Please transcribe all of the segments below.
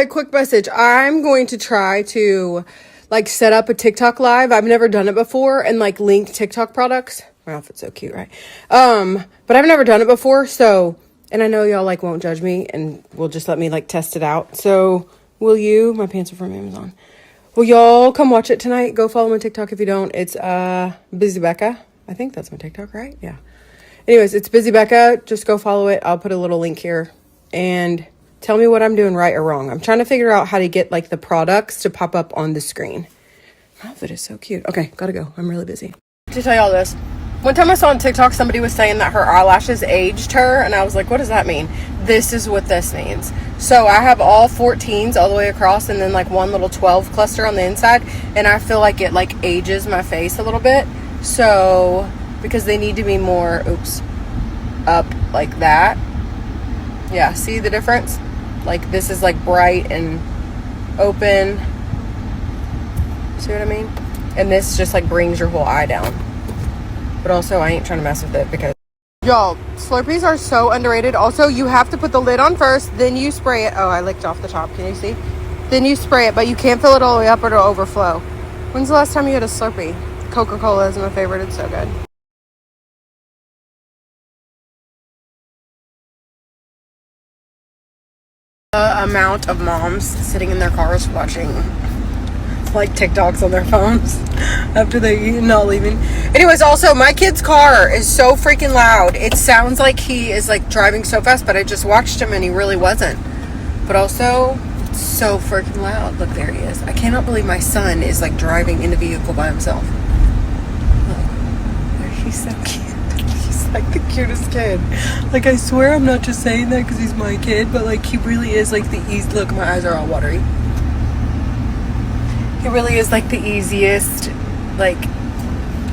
A quick message. I'm going to try to like set up a TikTok live. I've never done it before and like link TikTok products. My outfit's so cute, right? But I've never done it before, so, and I know y'all like won't judge me and will just let me like test it out. So will you, my pants are from Amazon. Will y'all come watch it tonight? Go follow my TikTok if you don't. It's Busy Becca. I think that's my TikTok, right? Yeah. Anyways, it's Busy Becca. Just go follow it. I'll put a little link here and tell me what I'm doing right or wrong. I'm trying to figure out how to get like the products to pop up on the screen. My outfit is so cute. Okay, gotta go. I'm really busy. To tell y'all this, one time I saw on TikTok somebody was saying that her eyelashes aged her, and I was like, what does that mean? This is what this means. So I have all 14s all the way across and then like one little 12 cluster on the inside, and I feel like it like ages my face a little bit. So because they need to be more up like that. Yeah, see the difference? Like this is like bright and open. See what I mean? And this just like brings your whole eye down. But also I ain't trying to mess with it because y'all, Slurpees are so underrated. Also, you have to put the lid on first, then you spray it. Oh, I licked off the top. Can you see? Then you spray it, but you can't fill it all the way up or it'll overflow. When's the last time you had a Slurpee? Coca-Cola is my favorite. It's so good. The amount of moms sitting in their cars watching like TikToks on their phones after they eat and not leaving. Anyways, also my kid's car is so freaking loud. It sounds like he is like driving so fast, but I just watched him and he really wasn't. But also it's so freaking loud. Look, there he is. I cannot believe my son is like driving in a vehicle by himself. Look, he's so cute. He's like the cutest kid. Like I swear I'm not just saying that because he's my kid, but like he really is like the easy. Look, my eyes are all watery. He really is like the easiest, like,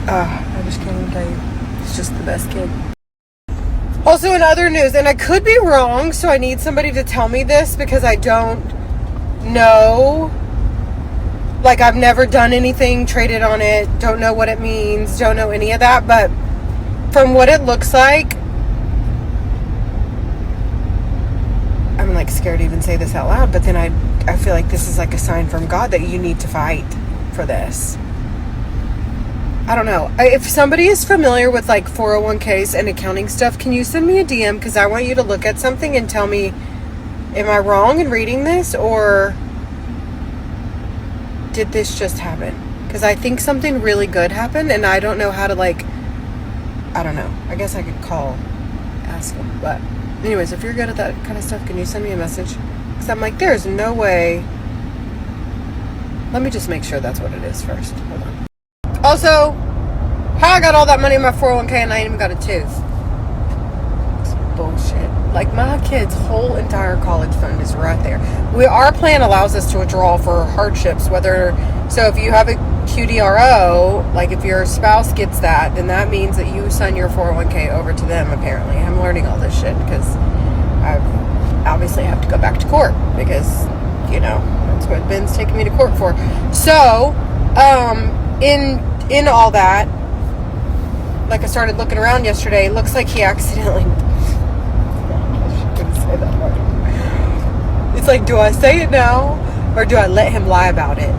I just can't even tell you. He's just the best kid. Also in other news, and I could be wrong, so I need somebody to tell me this because I don't know. Like I've never done anything, traded on it, don't know what it means, don't know any of that, but from what it looks like, I'm like scared to even say this out loud, but then I feel like this is like a sign from God that you need to fight for this. I don't know. If somebody is familiar with like 401ks and accounting stuff, can you send me a DM? Because I want you to look at something and tell me, am I wrong in reading this or did this just happen? Because I think something really good happened and I don't know how to like, I don't know. I guess I could call, ask them, but anyways, if you're good at that kind of stuff, can you send me a message? Because I'm like, there's no way. Let me just make sure that's what it is first. Hold on. Also, how I got all that money in my 401k and I ain't even got a tooth. It's bullshit. Like my kid's whole entire college fund is right there. Our plan allows us to withdraw for hardships, so if you have a QDRO, like if your spouse gets that, then that means that you sign your 401k over to them, apparently. I'm learning all this shit because I obviously have to go back to court because, you know, that's what Ben's taking me to court for. So, in all that, like I started looking around yesterday, it looks like he accidentally... I couldn't say that part. It's like, do I say it now or do I let him lie about it?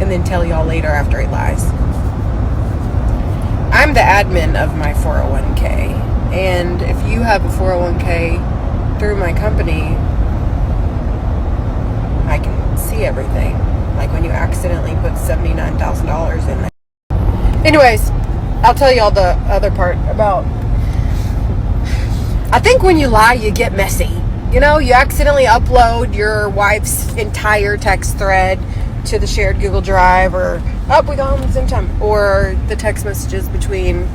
And then tell y'all later after he lies. I'm the admin of my 401k. And if you have a 401k through my company, I can see everything. Like when you accidentally put $79,000 in there. Anyways, I'll tell y'all the other part about... I think when you lie, you get messy. You know, you accidentally upload your wife's entire text thread to the shared Google Drive, or we got home at the same time, or the text messages between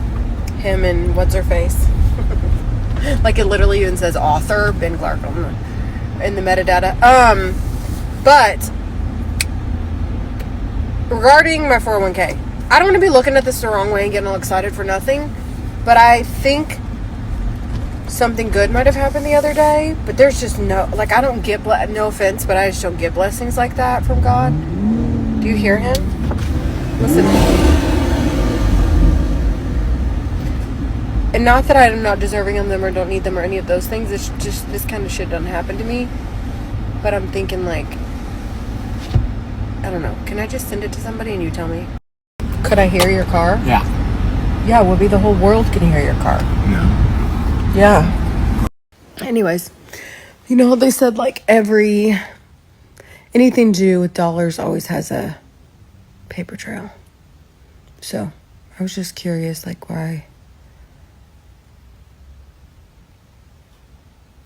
him and what's her face. Like it literally even says author Ben Clark in the metadata. But regarding my 401k, I don't want to be looking at this the wrong way and getting all excited for nothing, but I think something good might have happened the other day, but there's just no, like, I don't get, no offense, but I just don't get blessings like that from God. Do you hear him? Listen. And not that I'm not deserving of them or don't need them or any of those things. It's just this kind of shit doesn't happen to me. But I'm thinking like, I don't know. Can I just send it to somebody and you tell me? Could I hear your car? Yeah. Yeah, well, the whole world can hear your car. No. Yeah. Anyways, you know, they said like anything to do with dollars always has a paper trail. So I was just curious, like, why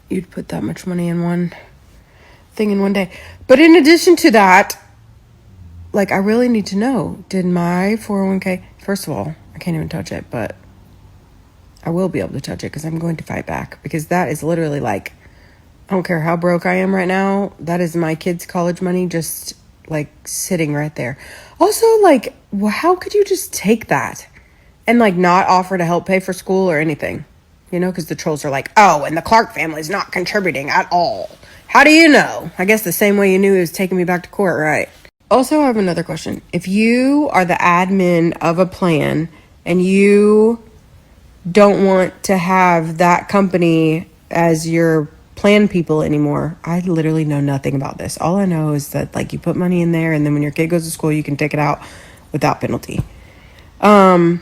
you'd put that much money in one thing in one day. But in addition to that, like, I really need to know, did my 401k, first of all, I can't even touch it, but I will be able to touch it because I'm going to fight back, because that is literally like, I don't care how broke I am right now, that is my kids' college money just like sitting right there. Also, like, how could you just take that and like not offer to help pay for school or anything? You know, because the trolls are like, oh, and the Clark family's not contributing at all. How do you know? I guess the same way you knew he was taking me back to court, right? Also, I have another question. If you are the admin of a plan and you don't want to have that company as your plan people anymore, I literally know nothing about this. All I know is that like you put money in there and then when your kid goes to school, you can take it out without penalty. But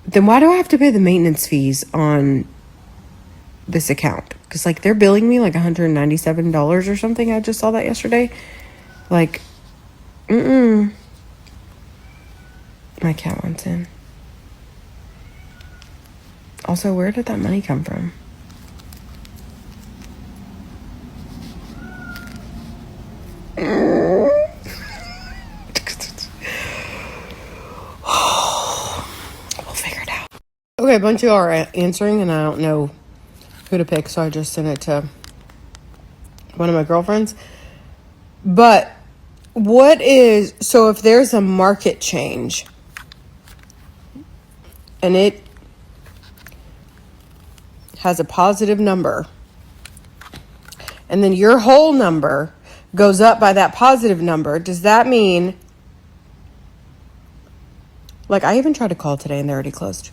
then why do I have to pay the maintenance fees on this account? Because like they're billing me like $197 or something. I just saw that yesterday. Like, my cat wants in. Also, where did that money come from? We'll figure it out. Okay, a bunch of y'all are answering, and I don't know who to pick, so I just sent it to one of my girlfriends. But so if there's a market change and it has a positive number, and then your whole number goes up by that positive number, does that mean, like, I even tried to call today and they're already closed,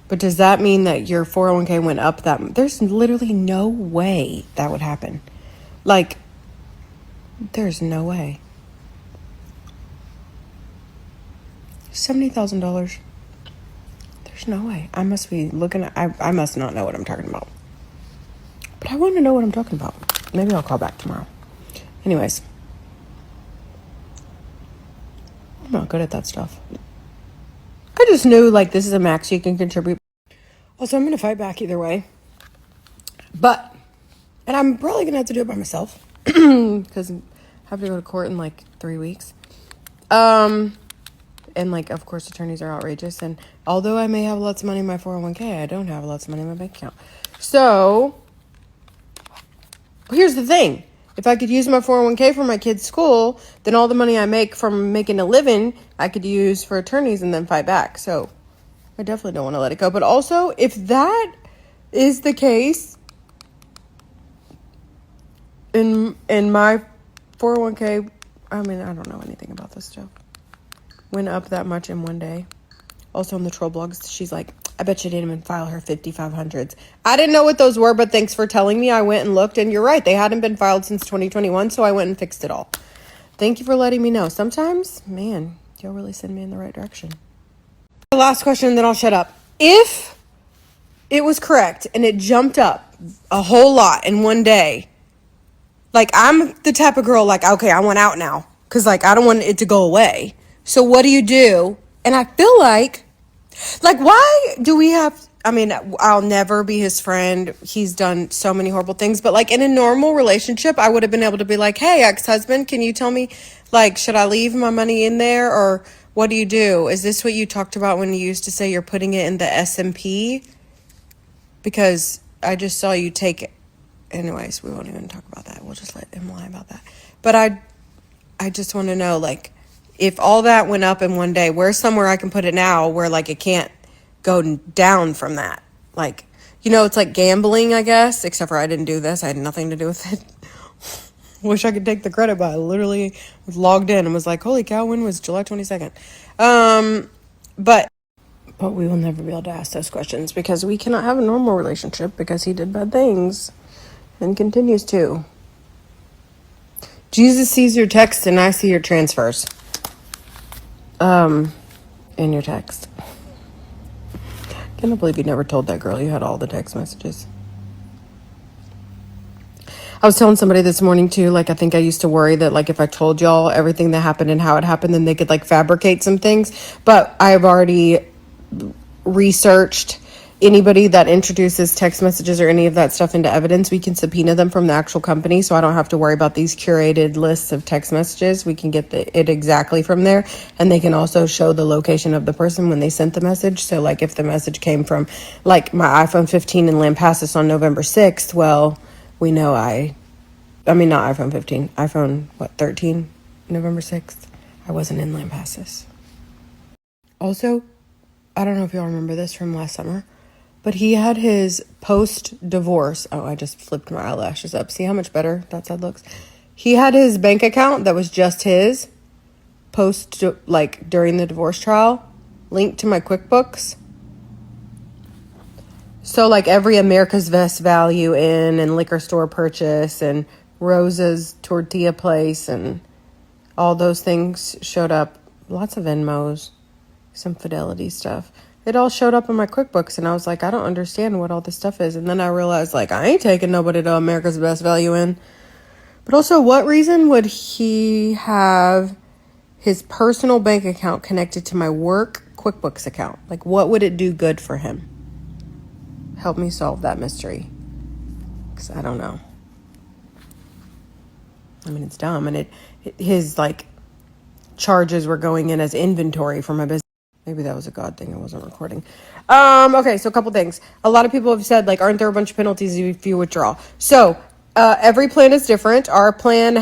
but does that mean that your 401k went up there's literally no way that would happen. Like, there's no way. $70,000. There's no way. I must be looking at, I must not know what I'm talking about. But I want to know what I'm talking about. Maybe I'll call back tomorrow. Anyways. I'm not good at that stuff. I just knew, like, this is a max you can contribute. Also, I'm going to fight back either way. But, and I'm probably going to have to do it by myself. Because I have to go to court in, like, 3 weeks. And, like, of course, attorneys are outrageous. And although I may have lots of money in my 401k, I don't have lots of money in my bank account. So, here's the thing. If I could use my 401k for my kids' school, then all the money I make from making a living, I could use for attorneys and then fight back. So, I definitely don't want to let it go. But also, if that is the case, in my 401k, I mean, I don't know anything about this stuff, went up that much in one day. Also on the troll blogs, she's like, I bet you didn't even file her 5500s. I didn't know what those were, but thanks for telling me. I went and looked, and you're right. They hadn't been filed since 2021, so I went and fixed it all. Thank you for letting me know. Sometimes, man, you'll really send me in the right direction. The last question, then I'll shut up. If it was correct and it jumped up a whole lot in one day, like, I'm the type of girl, like, okay, I want out now because, like, I don't want it to go away. So what do you do? And I feel like, why do we have, I mean, I'll never be his friend. He's done so many horrible things. But, like, in a normal relationship, I would have been able to be like, hey, ex-husband, can you tell me, like, should I leave my money in there? Or what do you do? Is this what you talked about when you used to say you're putting it in the S&P? Because I just saw you take it. Anyways, we won't even talk about that. We'll just let him lie about that. But I just want to know, like, if all that went up in one day, where's somewhere I can put it now where, like, it can't go down from that? Like, you know, it's like gambling, I guess, except for I didn't do this. I had nothing to do with it. Wish I could take the credit, but I literally was logged in and was like, holy cow, when was July 22nd? But we will never be able to ask those questions because we cannot have a normal relationship because he did bad things and continues to. Jesus sees your text and I see your transfers. In your text. Can't believe you never told that girl you had all the text messages. I was telling somebody this morning too, like I think I used to worry that like if I told y'all everything that happened and how it happened, then they could like fabricate some things. But I've already researched anybody that introduces text messages or any of that stuff into evidence. We can subpoena them from the actual company, so I don't have to worry about these curated lists of text messages. We can get it exactly from there, and they can also show the location of the person when they sent the message. So like if the message came from like my iPhone 15 in Lampasas on November 6th, well, we know I mean not iPhone 15, iPhone 13, November 6th. I wasn't in Lampasas. Also, I don't know if y'all remember this from last summer, but he had his post-divorce. Oh, I just flipped my eyelashes up. See how much better that side looks? He had his bank account that was just his during the divorce trial linked to my QuickBooks. So like every America's Best Value Inn and liquor store purchase and Rosa's tortilla place and all those things showed up. Lots of Venmos, some Fidelity stuff. It all showed up in my QuickBooks, and I was like, I don't understand what all this stuff is. And then I realized, like, I ain't taking nobody to America's Best Value Inn. But also, what reason would he have his personal bank account connected to my work QuickBooks account? Like, what would it do good for him? Help me solve that mystery, because I don't know. I mean, it's dumb, and his, like, charges were going in as inventory for my business. Maybe that was a God thing. I wasn't recording. Okay, so a couple things. A lot of people have said, like, aren't there a bunch of penalties if you withdraw? So, every plan is different. Our plan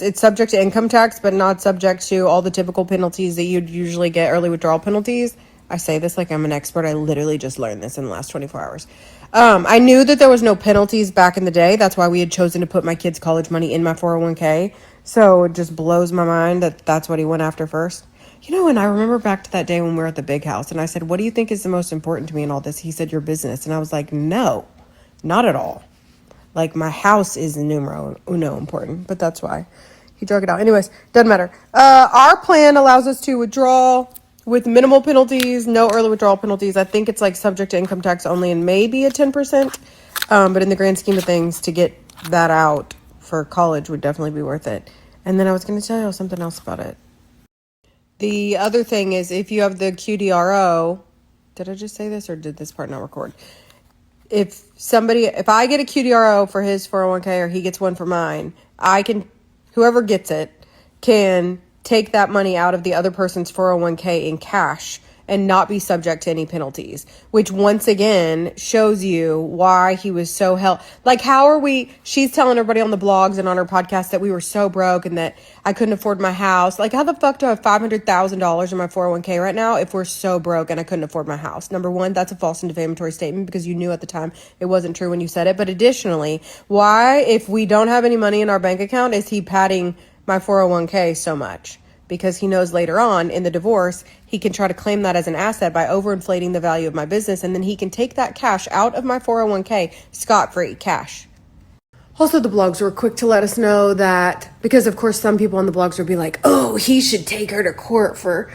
it's subject to income tax, but not subject to all the typical penalties that you'd usually get, early withdrawal penalties. I say this like I'm an expert. I literally just learned this in the last 24 hours. I knew that there was no penalties back in the day. That's why we had chosen to put my kids' college money in my 401k. So it just blows my mind that that's what he went after first. You know, and I remember back to that day when we were at the big house, and I said, what do you think is the most important to me in all this? He said, your business. And I was like, no, not at all. Like, my house is numero uno important, but that's why he drug it out. Anyways, doesn't matter. Our plan allows us to withdraw with minimal penalties, no early withdrawal penalties. I think it's like subject to income tax only and maybe a 10%. But in the grand scheme of things, to get that out for college would definitely be worth it. And then I was going to tell you something else about it. The other thing is, if you have the QDRO, did I just say this or did this part not record? If I get a QDRO for his 401k or he gets one for mine, whoever gets it can take that money out of the other person's 401k in cash and not be subject to any penalties, which once again shows you why he was so like, she's telling everybody on the blogs and on her podcast that we were so broke and that I couldn't afford my house. Like, how the fuck do I have $500,000 in my 401k right now if we're so broke and I couldn't afford my house? Number one, that's a false and defamatory statement because you knew at the time it wasn't true when you said it. But additionally, why, if we don't have any money in our bank account, is he padding my 401k so much? Because he knows later on in the divorce, he can try to claim that as an asset by overinflating the value of my business. And then he can take that cash out of my 401k scot-free cash. Also, the blogs were quick to let us know that, because of course some people on the blogs would be like, oh, he should take her to court for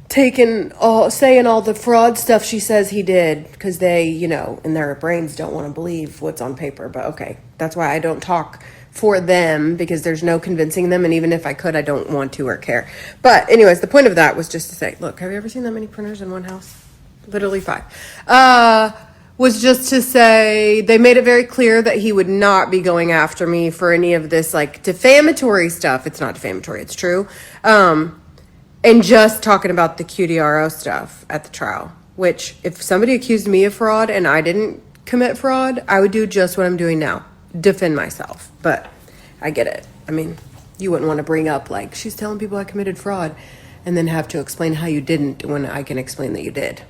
saying all the fraud stuff she says he did, because they, in their brains don't want to believe what's on paper. But okay, that's why I don't talk for them, because there's no convincing them, and even if I could, I don't want to or care. But anyways, the point of that was just to say, look, have you ever seen that many printers in one house? Literally 5. Was just to say they made it very clear that he would not be going after me for any of this like defamatory stuff. It's not defamatory, it's true. And just talking about the QDRO stuff at the trial, which if somebody accused me of fraud and I didn't commit fraud, I would do just what I'm doing now. Defend myself. But I get it. I mean, you wouldn't want to bring up like, she's telling people I committed fraud and then have to explain how you didn't when I can explain that you did.